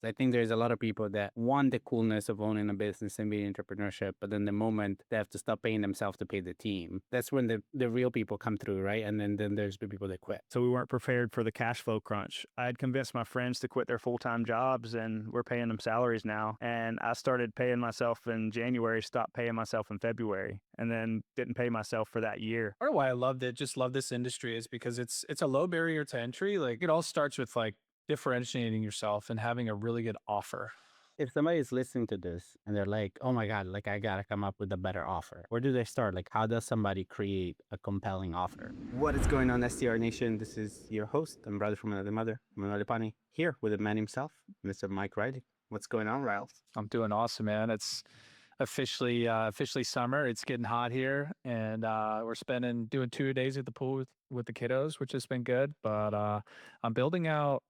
I think there's a lot of people that want the coolness of owning a business and being entrepreneurship, but then the moment they have to stop paying themselves to pay the team, that's when the real people come through, right? And then there's the people that quit. So we weren't prepared for the cash flow crunch. I had convinced my friends to quit their full-time jobs, and we're paying them salaries now. And I started paying myself in January, stopped paying myself in February, and then didn't pay myself for that year. Part of why I loved it, just love this industry, is because it's a low barrier to entry. Like, it all starts with like differentiating yourself and having a really good offer. If somebody is listening to this and they're like, oh my God, like I gotta come up with a better offer, where do they start? Like, how does somebody create a compelling offer? What is going on, STR Nation? This is your host and brother from another mother, Manuel Ipani, here with the man himself, Mr. Mike Riley. What's going on, Riles? I'm doing awesome, man. It's officially summer. It's getting hot here, and we're doing 2 days at the pool with the kiddos, which has been good. But I'm building out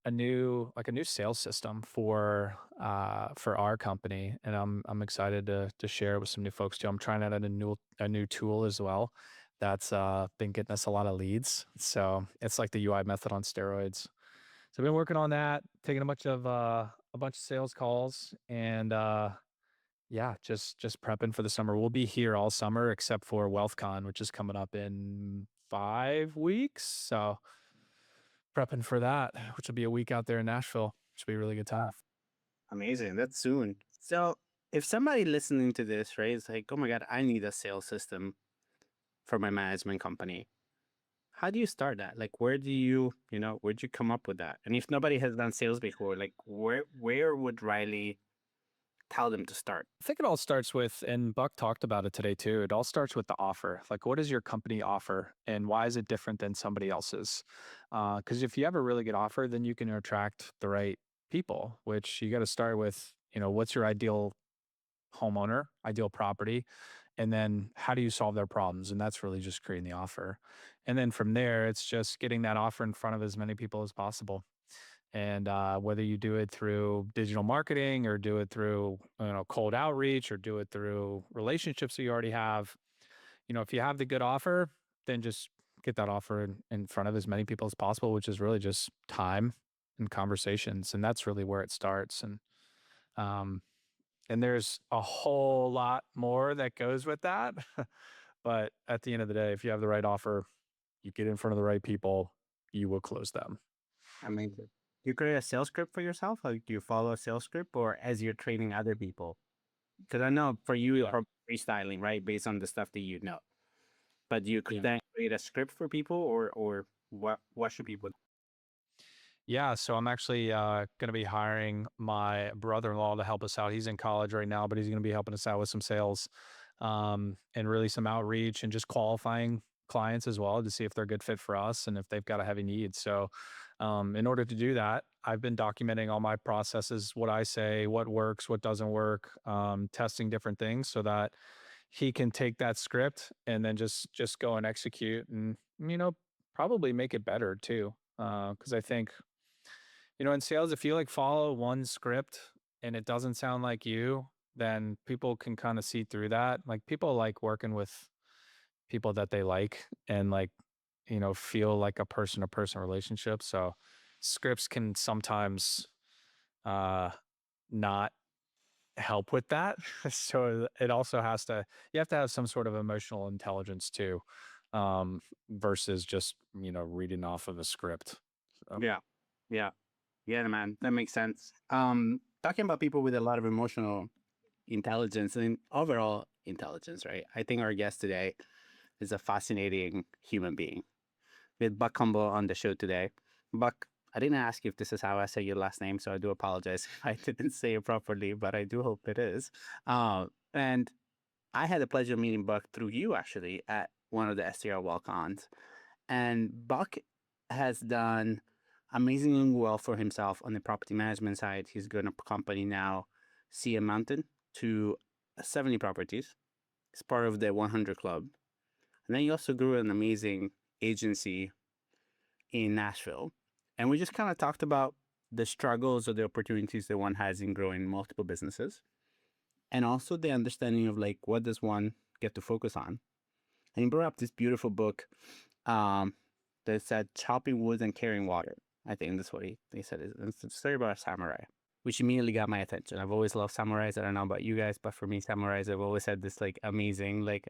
a new sales system for our company, and I'm excited to share it with some new folks too. I'm trying out a new tool as well that's been getting us a lot of leads. So it's like the UI method on steroids. So I've been working on that, taking a bunch of sales calls, and yeah, just prepping for the summer. We'll be here all summer except for WealthCon, which is coming up in 5 weeks. So prepping for that, which will be a week out there in Nashville, which will be a really good time. Amazing. That's soon. So if somebody listening to this, right, is like, oh my God, I need a sales system for my management company. How do you start that? Like, where'd you come up with that? And if nobody has done sales before, like where would Riley tell them to start? I think it all starts with, and Buck talked about it today too, it all starts with the offer. Like, what does your company offer and why is it different than somebody else's? Because if you have a really good offer, then you can attract the right people, which you got to start with, what's your ideal homeowner, ideal property, and then how do you solve their problems? And that's really just creating the offer. And then from there, it's just getting that offer in front of as many people as possible. And whether you do it through digital marketing or do it through cold outreach or do it through relationships that you already have, if you have the good offer, then just get that offer in front of as many people as possible, which is really just time and conversations. And that's really where it starts. Um, and there's a whole lot more that goes with that. But at the end of the day, if you have the right offer, you get in front of the right people, you will close them. Amazing. You create a sales script for yourself? Like, do you follow a sales script or as you're training other people? Because I know for you, you're probably freestyling, right? Based on the stuff that you know. But do you then create a script for people or what should people do? Yeah, so I'm actually going to be hiring my brother-in-law to help us out. He's in college right now, but he's going to be helping us out with some sales and really some outreach and just qualifying clients as well to see if they're a good fit for us and if they've got a heavy need. So in order to do that, I've been documenting all my processes, what I say, what works, what doesn't work, testing different things so that he can take that script and then just go and execute and, probably make it better too. Because I think in sales, if you like follow one script and it doesn't sound like you, then people can kind of see through that. Like, people like working with people that they like and like, feel like a person to person relationship. So scripts can sometimes not help with that. So it also you have to have some sort of emotional intelligence too, versus just, reading off of a script. So. Yeah. Yeah. Yeah, man. That makes sense. Talking about people with a lot of emotional intelligence and overall intelligence, right? I think our guest today is a fascinating human being. With Buck Cumbo on the show today. Buck, I didn't ask you if this is how I say your last name, so I do apologize if I didn't say it properly, but I do hope it is. And I had the pleasure of meeting Buck through you, actually, at one of the STR walk-ons. And Buck has done amazingly well for himself on the property management side. He's grown a company now, CM Mountain, to 70 properties. He's part of the 100 Club. And then he also grew an amazing agency in Nashville. And we just kind of talked about the struggles or the opportunities that one has in growing multiple businesses. And also the understanding of like, what does one get to focus on? And he brought up this beautiful book that said Chopping Wood and Carrying Water. I think that's what he said. It's a story about a samurai. which immediately got my attention. I've always loved samurais. I don't know about you guys, but for me, samurais have always had this like amazing like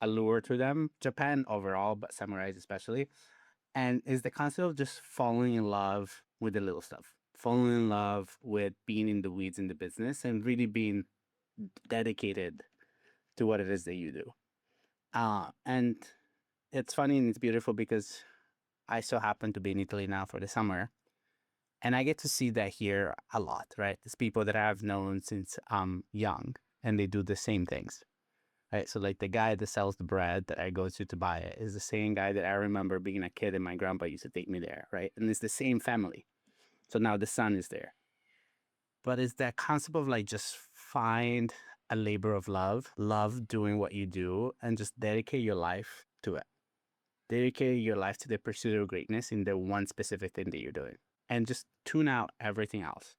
allure to them. Japan overall, but samurais especially. And is the concept of just falling in love with the little stuff, falling in love with being in the weeds in the business, and really being dedicated to what it is that you do. And it's funny and it's beautiful because I so happen to be in Italy now for the summer, and I get to see that here a lot, right? It's people that I've known since I'm young, and they do the same things, right? So like the guy that sells the bread that I go to buy it is the same guy that I remember being a kid and my grandpa used to take me there, right? And it's the same family. So now the son is there. But it's that concept of like just find a labor of love, love doing what you do, and just dedicate your life to it. Dedicate your life to the pursuit of greatness in the one specific thing that you're doing. And just tune out everything else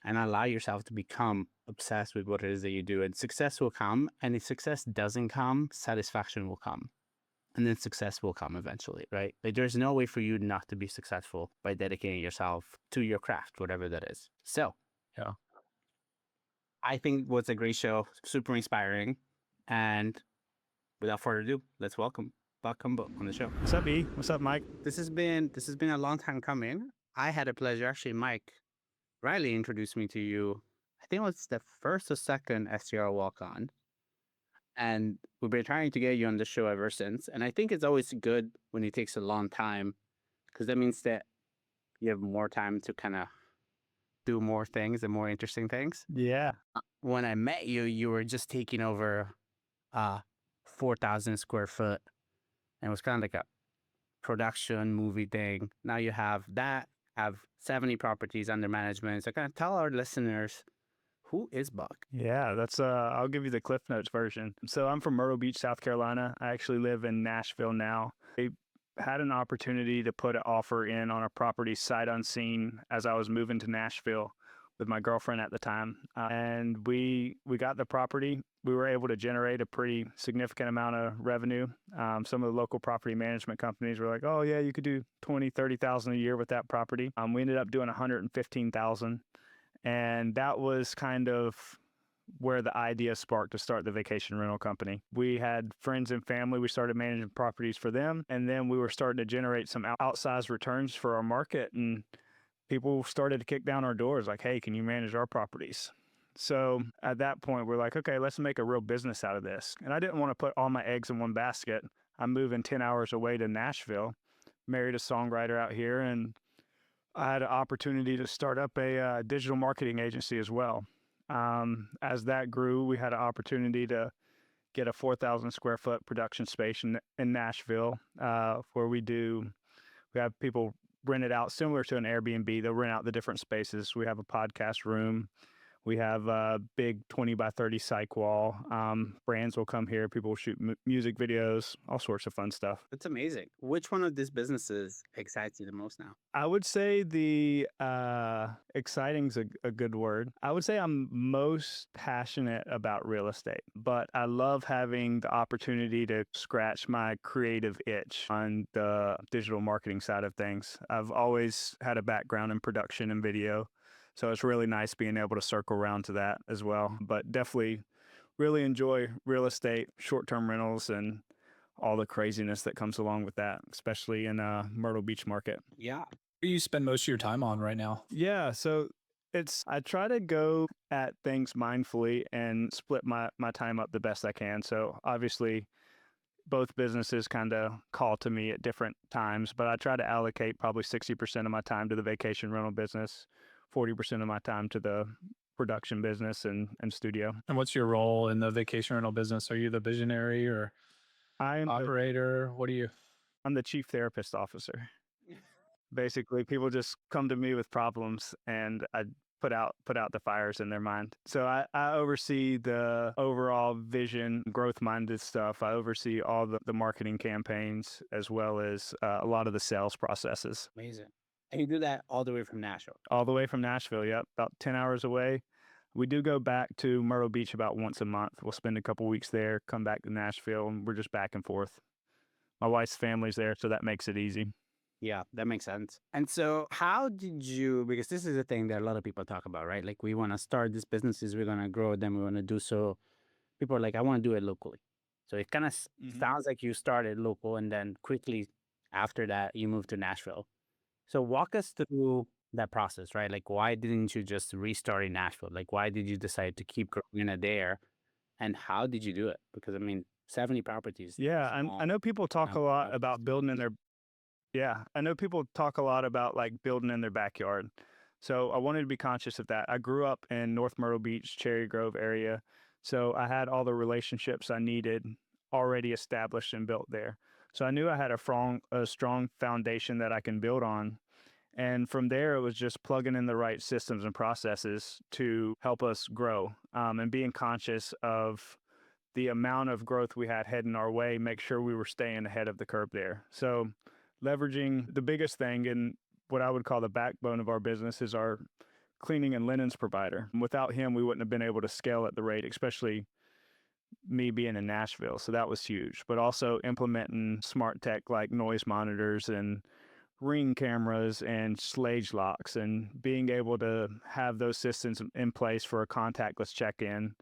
and allow yourself to become obsessed with what it is that you do. And success will come. And if success doesn't come, satisfaction will come. And then success will come eventually, right? Like there's no way for you not to be successful by dedicating yourself to your craft, whatever that is. So, Yeah. I think it was a great show, super inspiring. And without further ado, let's welcome Buck Cumbo on the show. What's up, E? What's up, Mike? This has been a long time coming. I had a pleasure. Actually, Mike Riley introduced me to you. I think it was the first or second STR walk on. And we've been trying to get you on the show ever since. And I think it's always good when it takes a long time because that means that you have more time to kind of do more things and more interesting things. Yeah. When I met you, you were just taking over 4,000 square foot, and it was kind of like a production movie thing. Now you have that, have 70 properties under management. So kind of tell our listeners, who is Buck? Yeah, that's I'll give you the Cliff Notes version. So I'm from Myrtle Beach, South Carolina. I actually live in Nashville now. I had an opportunity to put an offer in on a property sight unseen as I was moving to Nashville with my girlfriend at the time. And we got the property. We were able to generate a pretty significant amount of revenue. Some of the local property management companies were like, oh yeah, you could do 20, 30,000 a year with that property. We ended up doing 115,000. And that was kind of where the idea sparked to start the vacation rental company. We had friends and family. We started managing properties for them. And then we were starting to generate some outsized returns for our market. And people started to kick down our doors like, hey, can you manage our properties? So at that point, we're like, okay, let's make a real business out of this. And I didn't want to put all my eggs in one basket. I'm moving 10 hours away to Nashville, married a songwriter out here, and I had an opportunity to start up a digital marketing agency as well. As that grew, we had an opportunity to get a 4,000 square foot production space in Nashville, where we have people rent it out similar to an Airbnb. They'll rent out the different spaces. We have a podcast room. We have a big 20 by 30 cyc wall. Brands will come here. People will shoot music videos, all sorts of fun stuff. That's amazing. Which one of these businesses excites you the most now? I would say the exciting's a good word. I would say I'm most passionate about real estate, but I love having the opportunity to scratch my creative itch on the digital marketing side of things. I've always had a background in production and video, so it's really nice being able to circle around to that as well. But definitely really enjoy real estate, short-term rentals, and all the craziness that comes along with that, especially in Myrtle Beach market. Yeah. What do you spend most of your time on right now? Yeah, so I try to go at things mindfully and split my time up the best I can. So obviously both businesses kind of call to me at different times, but I try to allocate probably 60% of my time to the vacation rental business, 40% of my time to the production business and studio. And what's your role in the vacation rental business? Are you the visionary or I'm operator? What are you? I'm the chief therapist officer. Basically, people just come to me with problems, and I put out the fires in their mind. So I oversee the overall vision, growth-minded stuff. I oversee all the marketing campaigns as well as a lot of the sales processes. Amazing. And you do that all the way from Nashville. All the way from Nashville, yep, about 10 hours away. We do go back to Myrtle Beach about once a month. We'll spend a couple weeks there, come back to Nashville, and we're just back and forth. My wife's family's there, so that makes it easy. Yeah, that makes sense. And so, how did you? Because this is a thing that a lot of people talk about, right? Like, we want to start these businesses, we're gonna grow them, we want to do so. People are like, I want to do it locally. So it kind of sounds like you started local, and then quickly after that, you moved to Nashville. So walk us through that process, right? Like, why didn't you just restart in Nashville? Like, why did you decide to keep growing it there? And how did you do it? Because I mean, 70 properties. Yeah, I know people talk a lot about building in their Yeah, I know people talk a lot about like building in their backyard. So I wanted to be conscious of that. I grew up in North Myrtle Beach, Cherry Grove area. So I had all the relationships I needed already established and built there. So I knew I had a strong foundation that I can build on. And from there, it was just plugging in the right systems and processes to help us grow, and being conscious of the amount of growth we had heading our way, make sure we were staying ahead of the curve there. So leveraging the biggest thing and what I would call the backbone of our business is our cleaning and linens provider. Without him, we wouldn't have been able to scale at the rate, especially me being in Nashville. So that was huge. But also implementing smart tech like noise monitors and ring cameras and slage locks, and being able to have those systems in place for a contactless check-in,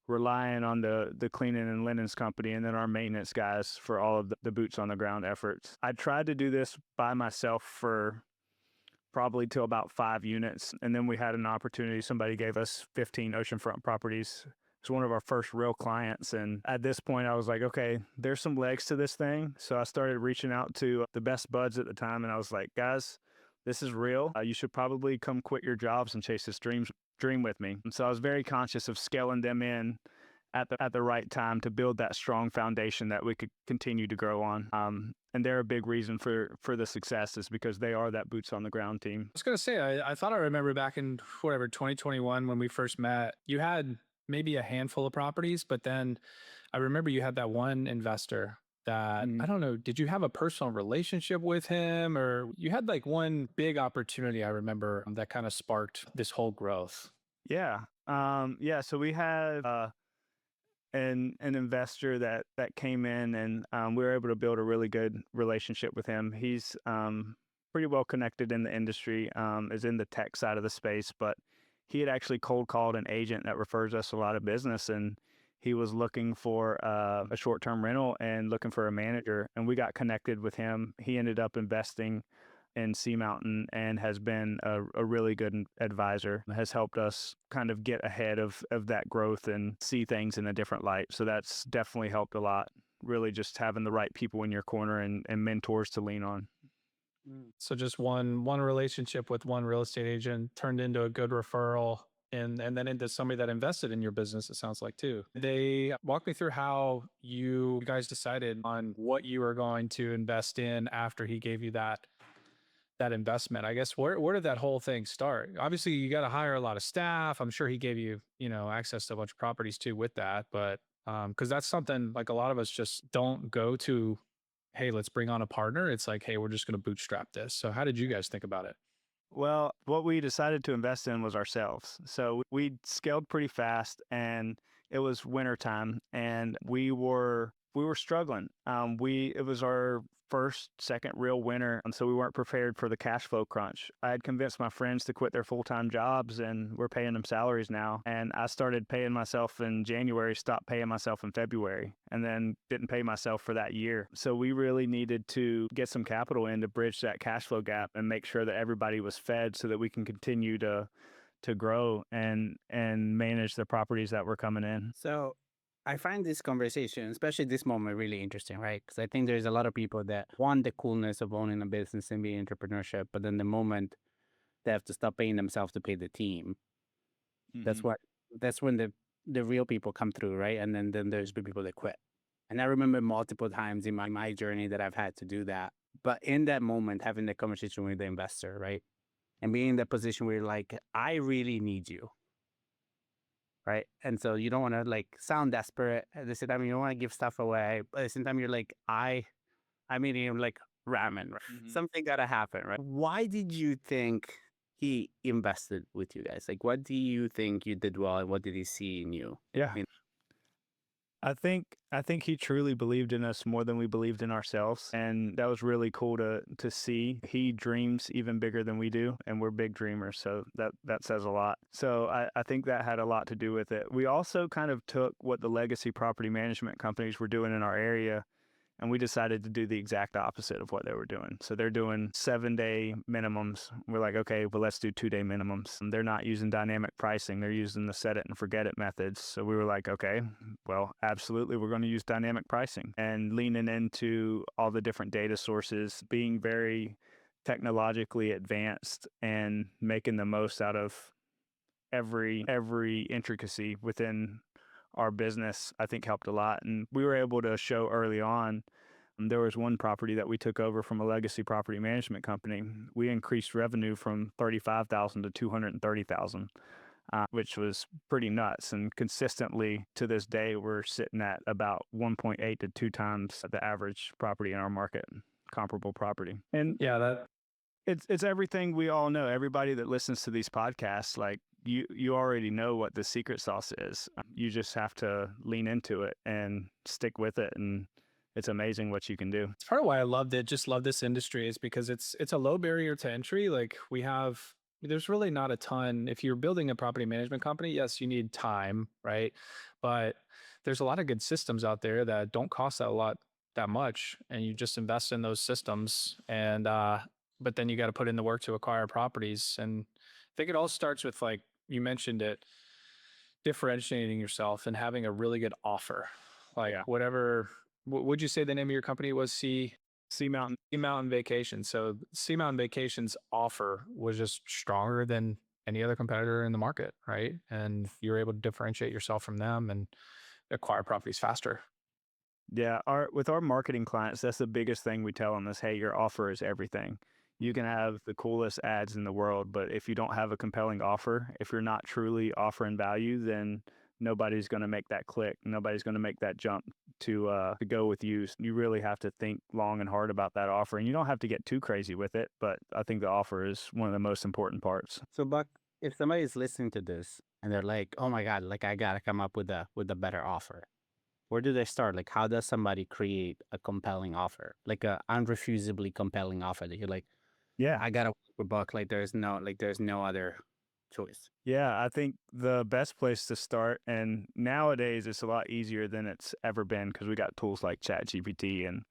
relying on the cleaning and linens company and then our maintenance guys for all of the boots on the ground efforts. I tried to do this by myself for probably till about 5 units, and then we had an opportunity. Somebody gave us 15 oceanfront properties. It's one of our first real clients, and at this point I was like, okay, there's some legs to this thing. So I started reaching out to the best buds at the time, and I was like, guys, this is real. You should probably come quit your jobs and chase this dream with me. And so I was very conscious of scaling them in at the right time to build that strong foundation that we could continue to grow on. And they're a big reason for the success, is because they are that boots on the ground team. I was gonna say, I thought I remember back in whatever 2021 when we first met, you had maybe a handful of properties, but then I remember you had that one investor that I don't know, did you have a personal relationship with him, or you had like one big opportunity I remember that kind of sparked this whole growth? Yeah. Yeah. So we had an investor that came in, and we were able to build a really good relationship with him. He's pretty well connected in the industry, is in the tech side of the space, but he had actually cold called an agent that refers us a lot of business, and he was looking for a short-term rental and looking for a manager, and we got connected with him. He ended up investing in Sea Mountain and has been a really good advisor, has helped us kind of get ahead of that growth and see things in a different light. So that's definitely helped a lot. Really just having the right people in your corner and mentors to lean on. So just one relationship with one real estate agent turned into a good referral, and then into somebody that invested in your business, it sounds like, too. They walk me through how you guys decided on what you were going to invest in after he gave you that investment. I guess where did that whole thing start? Obviously, you got to hire a lot of staff. I'm sure he gave you, access to a bunch of properties too with that, but because that's something like a lot of us just don't go to, hey, let's bring on a partner. It's like, hey, we're just going to bootstrap this. So how did you guys think about it? Well, what we decided to invest in was ourselves. So we scaled pretty fast, and it was winter time, and we were struggling. It was our second real winter, and so we weren't prepared for the cash flow crunch. I had convinced my friends to quit their full-time jobs, and we're paying them salaries now. And I started paying myself in January, stopped paying myself in February, and then didn't pay myself for that year. So we really needed to get some capital in to bridge that cash flow gap and make sure that everybody was fed so that we can continue to grow and manage the properties that were coming in. So I find this conversation, especially this moment, really interesting, right? Because I think there's a lot of people that want the coolness of owning a business and being entrepreneurship, but then the moment they have to stop paying themselves to pay the team, that's what that's when the real people come through, right? And then there's the people that quit. And I remember multiple times in my journey that I've had to do that. But in that moment, having the conversation with the investor, right? And being in that position where you're like, I really need you, right? And so you don't want to like sound desperate at the same time. You don't want to give stuff away, but at the same time, you're like, I'm eating like ramen. Right? Something gotta happen, right? Why did you think he invested with you guys? Like, what do you think you did well, and what did he see in you? Yeah. I mean, I think he truly believed in us more than we believed in ourselves, and that was really cool to see. He dreams even bigger than we do, and we're big dreamers, so that says a lot. So I think that had a lot to do with it. We also kind of took what the legacy property management companies were doing in our area, and we decided to do the exact opposite of what they were doing. So they're doing 7-day minimums. We're like, okay, well, let's do 2-day minimums. And they're not using dynamic pricing. They're using the set it and forget it methods. So we were like, okay, well, absolutely, we're going to use dynamic pricing and leaning into all the different data sources, being very technologically advanced and making the most out of every intricacy within our business, I think helped a lot. And we were able to show early on. There was one property that we took over from a legacy property management company. We increased revenue from 35,000 to 230,000, which was pretty nuts. And consistently to this day, we're sitting at about 1.8 to 2 times the average property in our market, comparable property. And Yeah, that it's everything we all know. Everybody that listens to these podcasts, like you already know what the secret sauce is. You just have to lean into it and stick with it, and it's amazing what you can do. it's part of why I loved it. Just love this industry is because it's a low barrier to entry. Like there's really not a ton. If you're building a property management company, yes, you need time, right? But there's a lot of good systems out there that don't cost that much, and you just invest in those systems, and but then you got to put in the work to acquire properties. And I think it all starts with, like you mentioned it, differentiating yourself and having a really good offer. Like Yeah. whatever, would you say the name of your company was Sea Mountain. Sea Mountain Vacations? So Sea Mountain Vacations offer was just stronger than any other competitor in the market, right? And you're able to differentiate yourself from them and acquire properties faster. Yeah, with our marketing clients, that's the biggest thing we tell them is, hey, your offer is everything. You can have the coolest ads in the world, but if you don't have a compelling offer, if you're not truly offering value, then nobody's going to make that click. Nobody's going to make that jump to go with you. You really have to think long and hard about that offer, and you don't have to get too crazy with it. But I think the offer is one of the most important parts. So, Buck, if somebody's listening to this and they're like, "Oh my God, like I gotta come up with a better offer," where do they start? Like, how does somebody create a compelling offer, like a unrefusably compelling offer that you're like, Yeah. I gotta work with Buck. There's no other choice. Yeah, I think the best place to start, and nowadays it's a lot easier than it's ever been because we got tools like ChatGPT and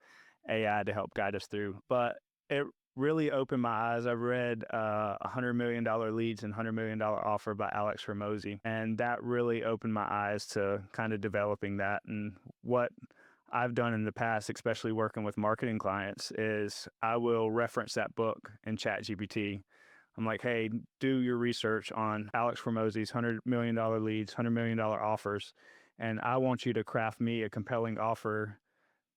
AI to help guide us through. But it really opened my eyes. I read $100 million Leads and $100 million Offer by Alex Hormozi, and that really opened my eyes to kind of developing that. And what I've done in the past, especially working with marketing clients, is I will reference that book in ChatGPT. I'm like, hey, do your research on Alex Hormozi's $100 million Leads, $100 million Offers, and I want you to craft me a compelling offer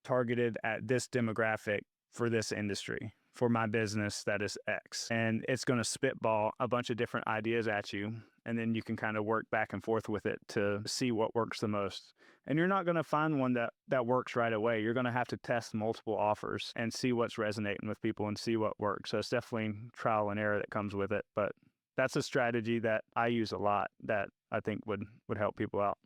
targeted at this demographic for this industry, for my business that is X. And it's going to spitball a bunch of different ideas at you. And then you can kind of work back and forth with it to see what works the most. And you're not going to find one that works right away. You're going to have to test multiple offers and see what's resonating with people and see what works. So it's definitely trial and error that comes with it. But that's a strategy that I use a lot that I think would help people out.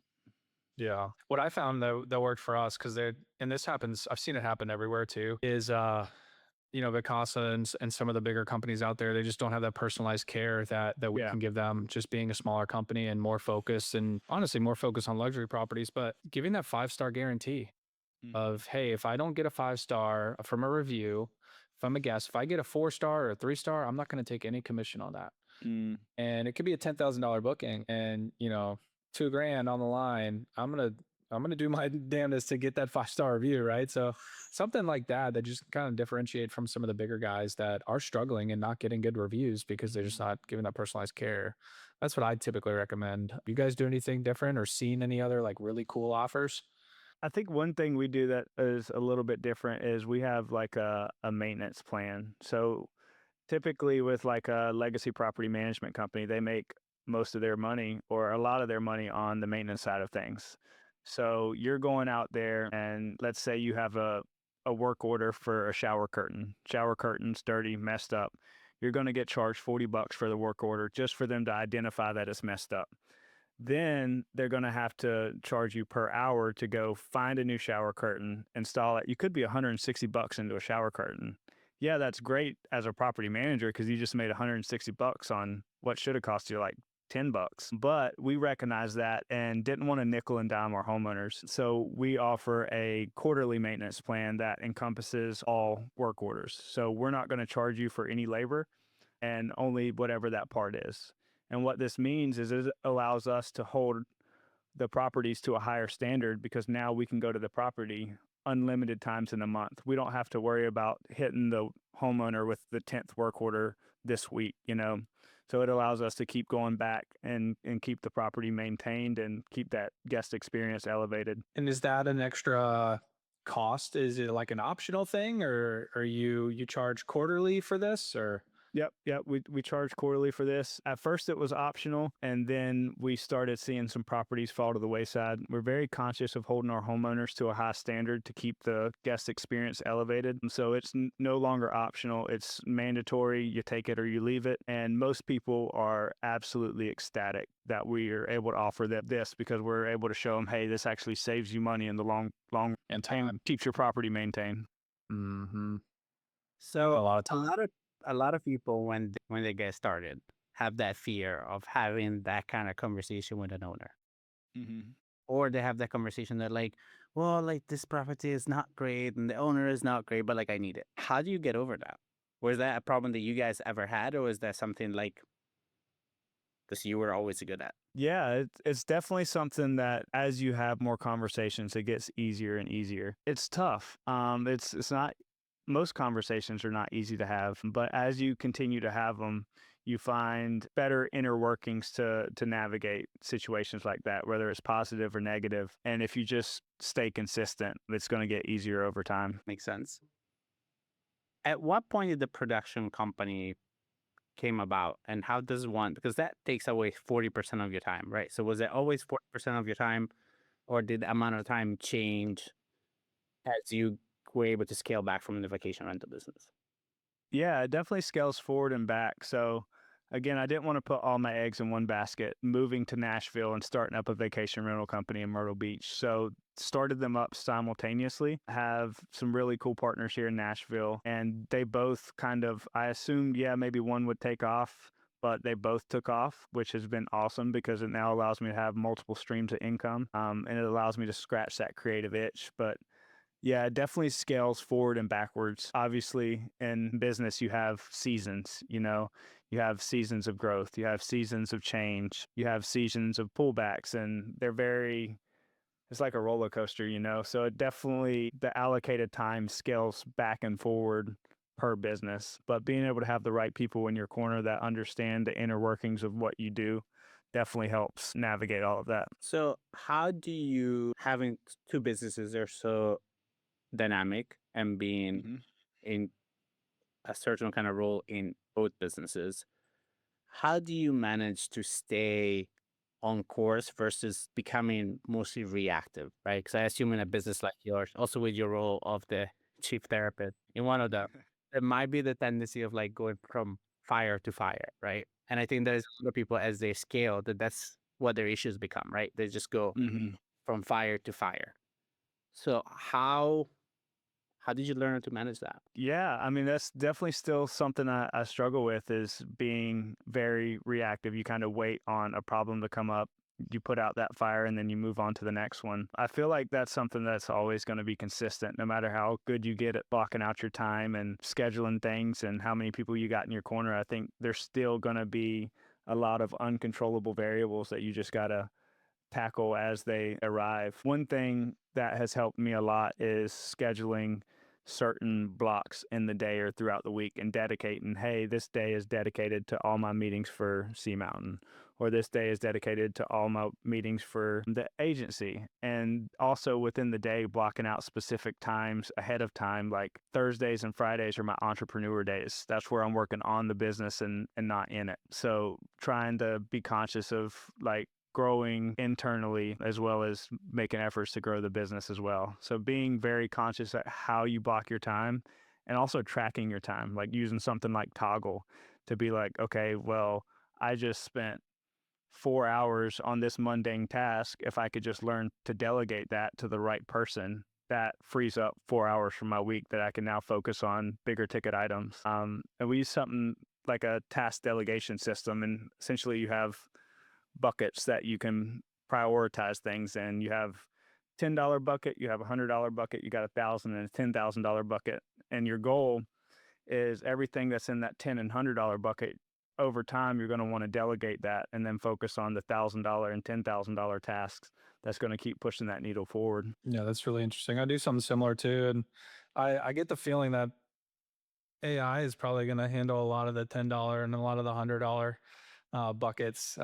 Yeah. What I found that worked for us, because and this happens, I've seen it happen everywhere too, is Vacasa and some of the bigger companies out there, they just don't have that personalized care that we Yeah. can give them, just being a smaller company and more focused, and honestly more focused on luxury properties, but giving that 5-star guarantee of, hey, if I don't get a 5-star from a review, if I'm a guest, if I get a 4-star or a 3-star, I'm not going to take any commission on that. Mm. And it could be a $10,000 booking, and $2,000 on the line. I'm gonna do my damnedest to get that 5-star review, right? So something like that just kind of differentiate from some of the bigger guys that are struggling and not getting good reviews because they're just not giving that personalized care. That's what I typically recommend. You guys do anything different or seen any other like really cool offers? I think one thing we do that is a little bit different is we have like a maintenance plan. So typically with like a legacy property management company, they make most of their money or a lot of their money on the maintenance side of things. So you're going out there and let's say you have a work order for a shower curtain. Shower curtain's dirty, messed up. You're going to get charged $40 for the work order just for them to identify that it's messed up. Then they're going to have to charge you per hour to go find a new shower curtain, install it. You could be $160 into a shower curtain. Yeah, that's great as a property manager because you just made $160 on what should have cost you like $10. But we recognize that and didn't want to nickel and dime our homeowners. So we offer a quarterly maintenance plan that encompasses all work orders. So we're not going to charge you for any labor and only whatever that part is. And what this means is it allows us to hold the properties to a higher standard because now we can go to the property unlimited times in a month. We don't have to worry about hitting the homeowner with the 10th work order this week, you know. So it allows us to keep going back and keep the property maintained and keep that guest experience elevated. And is that an extra cost? Is it like an optional thing, or are you charge quarterly for this, or? Yep. We charge quarterly for this. At first, it was optional, and then we started seeing some properties fall to the wayside. We're very conscious of holding our homeowners to a high standard to keep the guest experience elevated. So it's no longer optional. It's mandatory. You take it or you leave it. And most people are absolutely ecstatic that we are able to offer them this because we're able to show them, hey, this actually saves you money in the long And time. keeps your property maintained. Mm-hmm. So A lot of time. a lot of people when they get started have that fear of having that kind of conversation with an owner. Or they have that conversation that like, well, like this property is not great and the owner is not great, but like I need it. How do you get over that? Was that a problem that you guys ever had, or was that something like because you were always good at? Yeah, it's definitely something that as you have more conversations, it gets easier and easier. It's tough. It's not most conversations are not easy to have, but as you continue to have them, you find better inner workings to navigate situations like that, whether it's positive or negative. And if you just stay consistent, it's going to get easier over time. Makes sense. At what point did the production company came about, and how does one, because that takes away 40% of your time, right? So was it always 40% of your time, or did the amount of time change as you were able to scale back from the vacation rental business? Yeah, it definitely scales forward and back. So again, I didn't want to put all my eggs in one basket, moving to Nashville and starting up a vacation rental company in Myrtle Beach. So started them up simultaneously, have some really cool partners here in Nashville. And they both kind of, I assumed, yeah, maybe one would take off, but they both took off, which has been awesome because it now allows me to have multiple streams of income. And it allows me to scratch that creative itch. But yeah, it definitely scales forward and backwards. Obviously, in business, you have seasons, you know, you have seasons of growth, you have seasons of change, you have seasons of pullbacks, and it's like a roller coaster, you know. So it definitely, the allocated time scales back and forward per business. But being able to have the right people in your corner that understand the inner workings of what you do definitely helps navigate all of that. So how do you, having two businesses, they're so dynamic and being in a certain kind of role in both businesses, how do you manage to stay on course versus becoming mostly reactive, right? Because I assume in a business like yours, also with your role of the chief therapist in one of them, there might be the tendency of like going from fire to fire, right? And I think there's other people as they scale that's what their issues become, right? They just go from fire to fire. So how did you learn to manage that? Yeah, I mean, that's definitely still something I struggle with is being very reactive. You kind of wait on a problem to come up, you put out that fire, and then you move on to the next one. I feel like that's something that's always going to be consistent, no matter how good you get at blocking out your time and scheduling things and how many people you got in your corner. I think there's still going to be a lot of uncontrollable variables that you just got to tackle as they arrive. One thing that has helped me a lot is scheduling certain blocks in the day or throughout the week and dedicating, hey, this day is dedicated to all my meetings for Sea Mountain, or this day is dedicated to all my meetings for the agency. And also within the day, blocking out specific times ahead of time, like Thursdays and Fridays are my entrepreneur days. That's where I'm working on the business and not in it. So trying to be conscious of like growing internally as well as making efforts to grow the business as well. So being very conscious at how you block your time and also tracking your time, like using something like Toggle to be like, okay, well, I just spent 4 hours on this mundane task, if I could just learn to delegate that to the right person, that frees up 4 hours from my week that I can now focus on bigger ticket items. And we use something like a task delegation system, and essentially you have buckets that you can prioritize things in. You have $10 bucket, you have a $100 bucket, you got $1,000 and a $10,000 bucket, and your goal is everything that's in that $10 and $100 bucket. Over time, you're going to want to delegate that and then focus on the $1,000 and $10,000 tasks. That's going to keep pushing that needle forward. Yeah, that's really interesting. I do something similar too. And I get the feeling that AI is probably going to handle a lot of the $10 and a lot of the $100 buckets.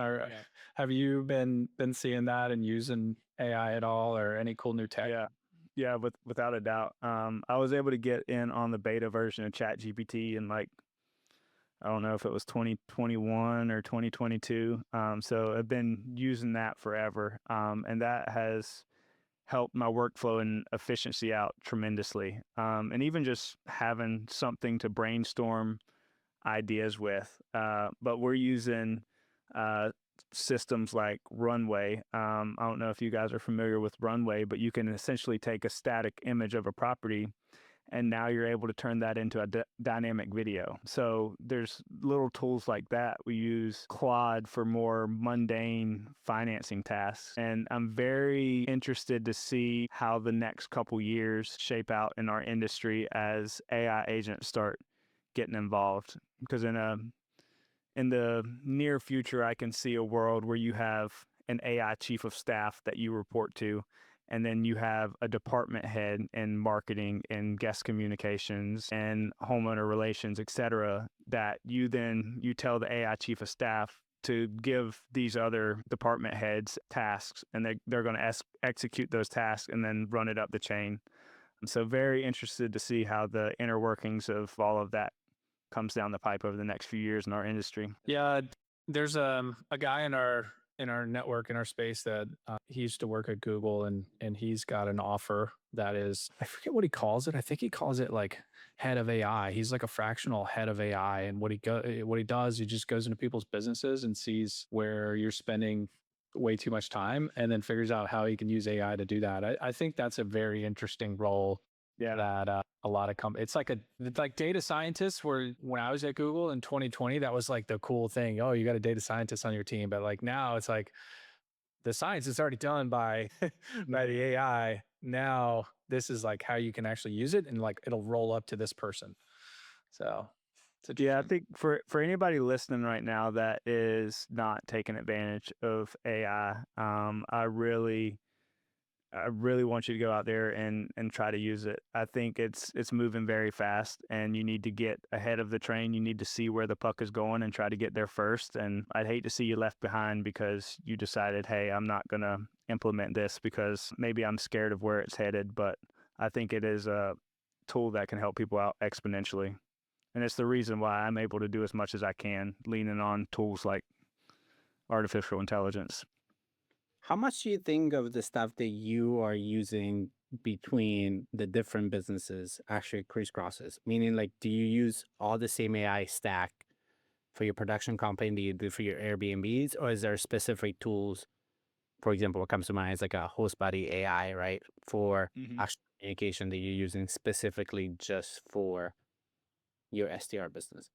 Have you been seeing that and using AI at all, or any cool new tech? Yeah, without a doubt. I was able to get in on the beta version of ChatGPT in like, I don't know if it was 2021 or 2022. So I've been using that forever. And that has helped my workflow and efficiency out tremendously. And even just having something to brainstorm ideas with. But we're using systems like Runway. I don't know if you guys are familiar with Runway, but you can essentially take a static image of a property, and now you're able to turn that into a dynamic video. So there's little tools like that. We use Claude for more mundane financing tasks. And I'm very interested to see how the next couple years shape out in our industry as AI agents start getting involved. Because in the near future, I can see a world where you have an AI chief of staff that you report to, and then you have a department head in marketing and guest communications and homeowner relations, et cetera, that you tell the AI chief of staff to give these other department heads tasks, and they're going to execute those tasks and then run it up the chain. So very interested to see how the inner workings of all of that comes down the pipe over the next few years in our industry. Yeah, there's a guy in our network, in our space, that he used to work at Google, and he's got an offer that is, I forget what he calls it. I think he calls it like head of AI. He's like a fractional head of AI, and what he does, he just goes into people's businesses and sees where you're spending way too much time, and then figures out how he can use AI to do that. I think that's a very interesting role. Yeah, that a lot of it's like data scientists were, when I was at Google in 2020, that was like the cool thing. Oh, you got a data scientist on your team. But like now it's like the science is already done by by the AI. Now this is like how you can actually use it, and like it'll roll up to this person. So yeah, I think for anybody listening right now that is not taking advantage of AI, I really want you to go out there and try to use it. I think it's moving very fast, and you need to get ahead of the train. You need to see where the puck is going and try to get there first. And I'd hate to see you left behind because you decided, hey, I'm not going to implement this because maybe I'm scared of where it's headed. But I think it is a tool that can help people out exponentially. And it's the reason why I'm able to do as much as I can, leaning on tools like artificial intelligence. How much do you think of the stuff that you are using between the different businesses actually crisscrosses? Meaning, like, do you use all the same AI stack for your production company that you do for your Airbnbs, or is there specific tools? For example, what comes to mind is like a host body AI, right? For actual communication that you're using specifically just for your STR business.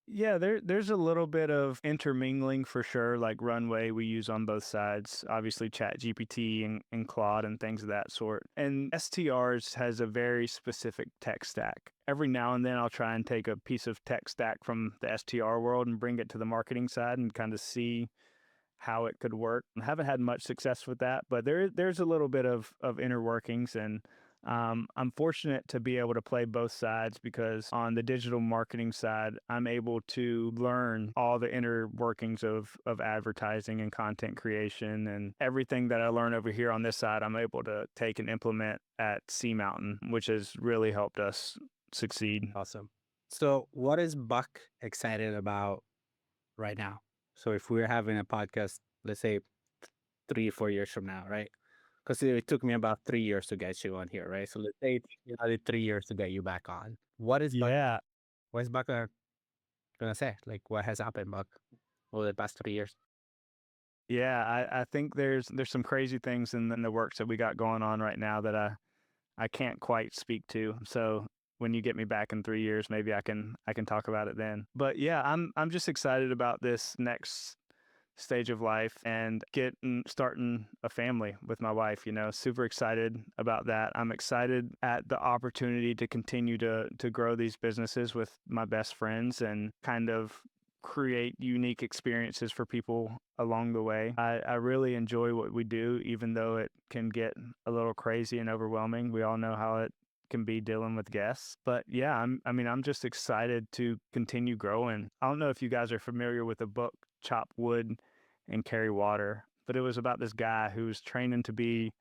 Yeah, there's a little bit of intermingling for sure, like Runway we use on both sides, obviously ChatGPT and Claude and things of that sort. And STRs has a very specific tech stack. Every now and then I'll try and take a piece of tech stack from the STR world and bring it to the marketing side and kind of see how it could work. I haven't had much success with that, but there's a little bit of inner workings, and I'm fortunate to be able to play both sides because on the digital marketing side, I'm able to learn all the inner workings of advertising and content creation, and everything that I learn over here on this side, I'm able to take and implement at Sea Mountain, which has really helped us succeed. Awesome. So what is Buck excited about right now? So if we're having a podcast, let's say 3 or 4 years from now, right? Because it took me about 3 years to get you on here, right? So let's say it took 3 years to get you back on. What is Buck? What is Buck gonna say? Like, what has happened, Buck, over the past 3 years? Yeah, I think there's some crazy things in the works that we got going on right now that I can't quite speak to. So when you get me back in 3 years, maybe I can talk about it then. But yeah, I'm just excited about this next stage of life and starting a family with my wife, super excited about that. I'm excited at the opportunity to continue to grow these businesses with my best friends and kind of create unique experiences for people along the way. I really enjoy what we do, even though it can get a little crazy and overwhelming. We all know how it can be dealing with guests. But yeah, I'm just excited to continue growing. I don't know if you guys are familiar with the book Chop Wood and Carry Water, but it was about this guy who was training to be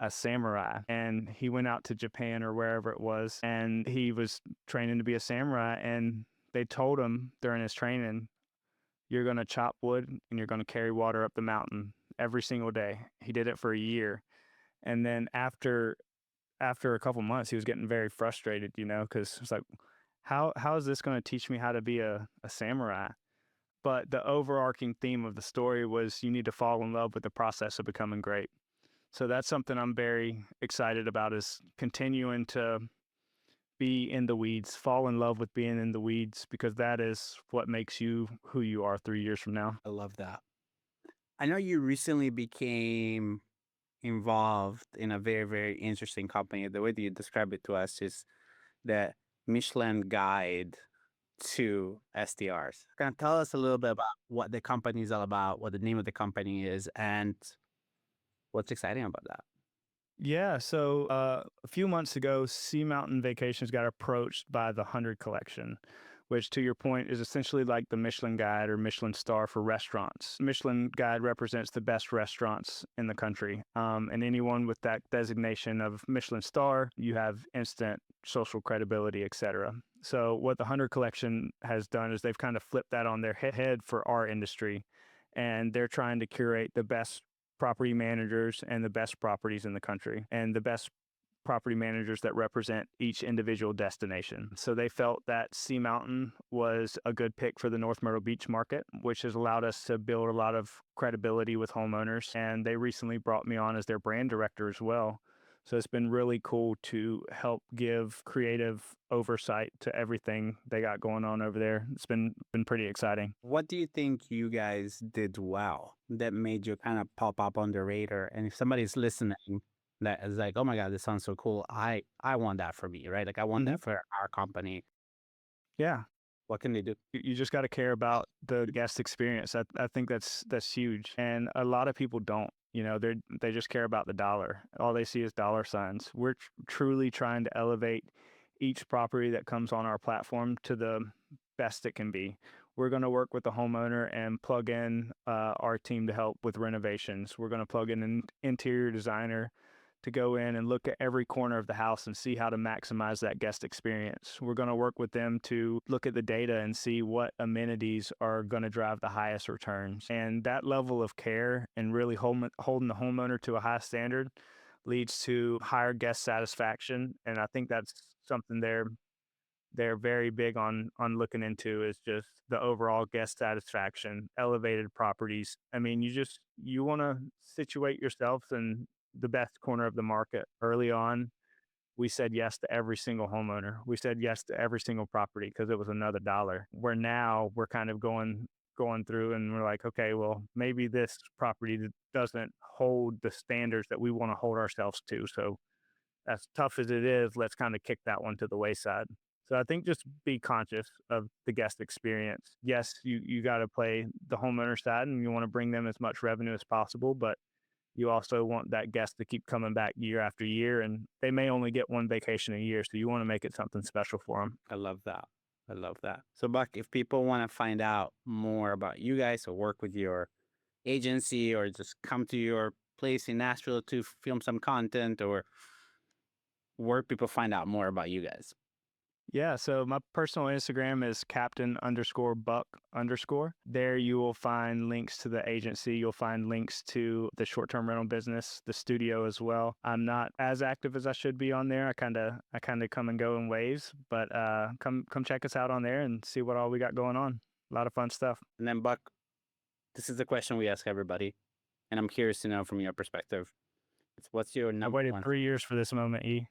a samurai, and he went out to Japan or wherever it was, and he was training to be a samurai, and they told him during his training, you're going to chop wood and you're going to carry water up the mountain every single day. He did it for a year. And then after a couple months, he was getting very frustrated, because it's like, how is this going to teach me how to be a samurai? But the overarching theme of the story was you need to fall in love with the process of becoming great. So that's something I'm very excited about, is continuing to be in the weeds, fall in love with being in the weeds, because that is what makes you who you are 3 years from now. I love that. I know you recently became involved in a very, very interesting company. The way that you describe it to us is the Michelin guide to STRs. Can you tell us a little bit about what the company is all about, what the name of the company is, and what's exciting about that? Yeah, so a few months ago, Sea Mountain Vacations got approached by the 100 Collection, which, to your point, is essentially like the Michelin Guide or Michelin Star for restaurants. Michelin Guide represents the best restaurants in the country. And anyone with that designation of Michelin Star, you have instant social credibility, etc. So what the 100 Collection has done is they've kind of flipped that on their head for our industry, and they're trying to curate the best property managers and the best properties in the country and the best property managers that represent each individual destination. So they felt that Sea Mountain was a good pick for the North Myrtle Beach market, which has allowed us to build a lot of credibility with homeowners. And they recently brought me on as their brand director as well. So it's been really cool to help give creative oversight to everything they got going on over there. It's been pretty exciting. What do you think you guys did well that made you kind of pop up on the radar? And if somebody's listening that is like, oh my God, this sounds so cool. I want that for me, right? Like I want that for our company. Yeah. What can they do? You just got to care about the guest experience. I think that's huge, and a lot of people don't. They just care about the dollar. All they see is dollar signs. We're truly trying to elevate each property that comes on our platform to the best it can be. We're going to work with the homeowner and plug in our team to help with renovations. We're going to plug in an interior designer to go in and look at every corner of the house and see how to maximize that guest experience. We're going to work with them to look at the data and see what amenities are going to drive the highest returns. And that level of care and really holding the homeowner to a high standard leads to higher guest satisfaction. And I think that's something they're very big on looking into, is just the overall guest satisfaction, elevated properties. I mean, you want to situate yourself in the best corner of the market. Early on, we said yes to every single homeowner. We said yes to every single property because it was another dollar. Where now we're kind of going through and we're like, okay, well, maybe this property doesn't hold the standards that we want to hold ourselves to. So as tough as it is, let's kind of kick that one to the wayside. So I think just be conscious of the guest experience. Yes, you got to play the homeowner side and you want to bring them as much revenue as possible, but you also want that guest to keep coming back year after year, and they may only get one vacation a year, so you want to make it something special for them. I love that. I love that. So, Buck, if people want to find out more about you guys or work with your agency or just come to your place in Nashville to film some content, or where people find out more about you guys? Yeah, so my personal Instagram is captain_buck_. There you will find links to the agency. You'll find links to the short-term rental business, the studio as well. I'm not as active as I should be on there. I kind of come and go in waves, but come check us out on there and see what all we got going on. A lot of fun stuff. And then, Buck, this is the question we ask everybody. And I'm curious to know from your perspective, what's your I number waited one? 3 years for this moment, E.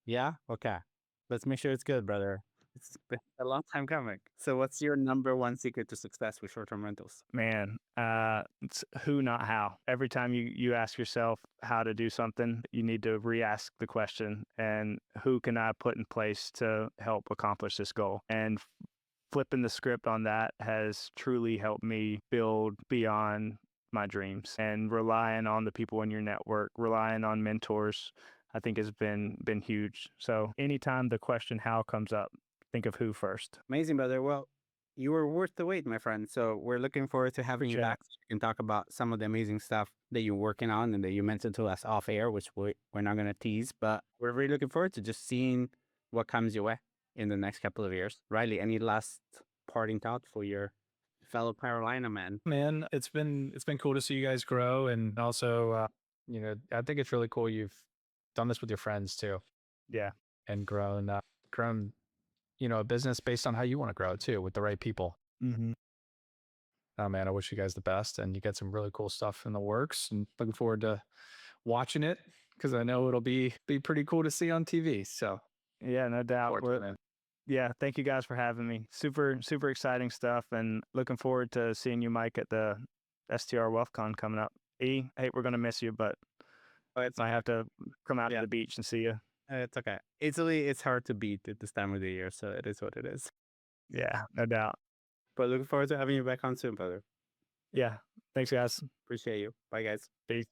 Yeah? Okay. Let's make sure it's good, brother. It's been a long time coming. So what's your number one secret to success with short-term rentals? Man, it's who, not how. Every time you ask yourself how to do something, you need to re-ask the question, and who can I put in place to help accomplish this goal? And flipping the script on that has truly helped me build beyond my dreams, and relying on the people in your network, relying on mentors, I think has been huge. So anytime the question how comes up, think of who first. Amazing, brother. Well, you were worth the wait, my friend. So we're looking forward to having you Appreciate it. back so you can talk about some of the amazing stuff that you're working on and that you mentioned to us off air, which we're not going to tease, but we're really looking forward to just seeing what comes your way in the next couple of years. Riley, any last parting thought for your fellow Carolina man? Man, it's been cool to see you guys grow, and also, I think it's really cool you've done this with your friends too, Yeah. and grown, a business based on how you want to grow too, with the right people. Mm-hmm. Oh man, I wish you guys the best, and you get some really cool stuff in the works, and looking forward to watching it because I know it'll be pretty cool to see on TV. So, Yeah, no doubt. forward to it. Yeah, thank you guys for having me. Super, super exciting stuff, and looking forward to seeing you, Mike, at the STR WealthCon coming up. E, hey, we're gonna miss you, but Oh, it's I have to come out yeah, to the beach and see you. it's okay. Italy, it's hard to beat at this time of the year, so it is what it is. Yeah, no doubt. But looking forward to having you back on soon, brother. Yeah, thanks, guys. Appreciate you. Bye, guys. Peace.